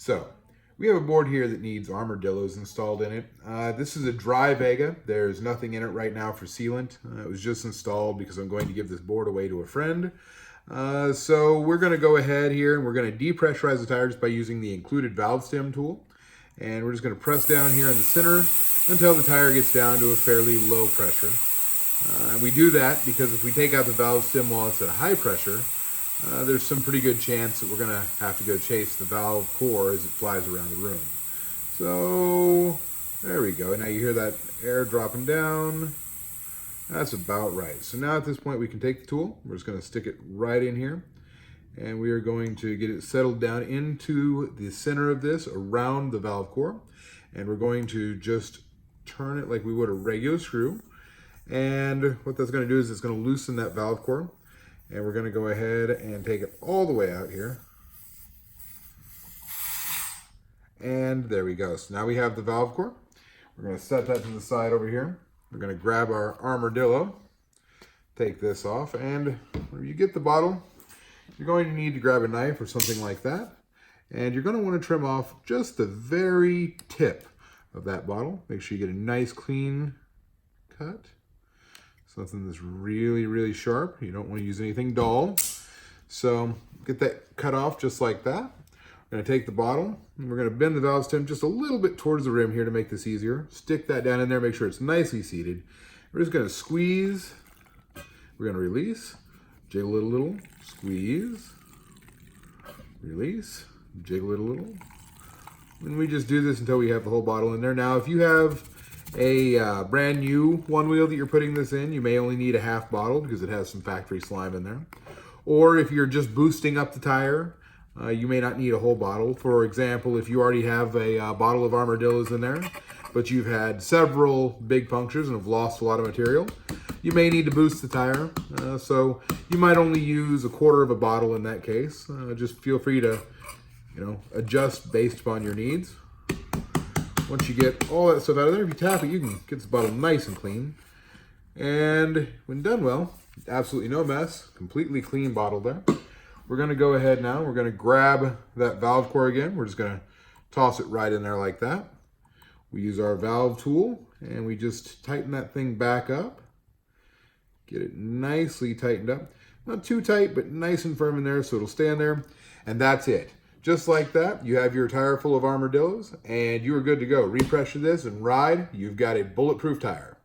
So we have a board here that needs Armor-Dilloz installed in it. This is a dry Vega. There's nothing in it right now for sealant. It was just installed because I'm going to give this board away to a friend. So we're going to go ahead here and we're going to depressurize the tire just by using the included valve stem tool. And we're just going to press down here in the center until the tire gets down to a fairly low pressure. And we do that because if we take out the valve stem while it's at high pressure, there's some pretty good chance that we're going to have to go chase the valve core as it flies around the room. So there we go. Now you hear that air dropping down. That's about right. So now at this point we can take the tool. We're just going to stick it right in here. And we are going to get it settled down into the center of this around the valve core. And we're going to just turn it like we would a regular screw. And what that's going to do is it's going to loosen that valve core. And we're going to go ahead and take it all the way out here. And there we go. So now we have the valve core. We're going to set that to the side over here. We're going to grab our Armor-Dillo, take this off, and when you get the bottle, you're going to need to grab a knife or something like that. And you're going to want to trim off just the very tip of that bottle. Make sure you get a nice clean cut. Something that's really, really sharp. You don't want to use anything dull. So get that cut off just like that. We're going to take the bottle and we're going to bend the valve stem just a little bit towards the rim here to make this easier. Stick that down in there, make sure it's nicely seated. We're just going to squeeze. We're going to release, jiggle it a little, squeeze, release, jiggle it a little. And we just do this until we have the whole bottle in there. Now, if you have a brand new one wheel that you're putting this in, you may only need a half bottle because it has some factory slime in there. Or if you're just boosting up the tire, you may not need a whole bottle. For example, if you already have a bottle of Armor-Dilloz in there, but you've had several big punctures and have lost a lot of material, you may need to boost the tire. So you might only use a quarter of a bottle in that case. Just feel free to, adjust based upon your needs. Once you get all that stuff out of there, if you tap it, you can get this bottle nice and clean. And when done well, absolutely no mess, completely clean bottle there. We're going to go ahead now. We're going to grab that valve core again. We're just going to toss it right in there like that. We use our valve tool and we just tighten that thing back up. Get it nicely tightened up. Not too tight, but nice and firm in there so it'll stay in there. And that's it. Just like that, you have your tire full of Armor-Dilloz and you are good to go. Repressure this and ride. You've got a bulletproof tire.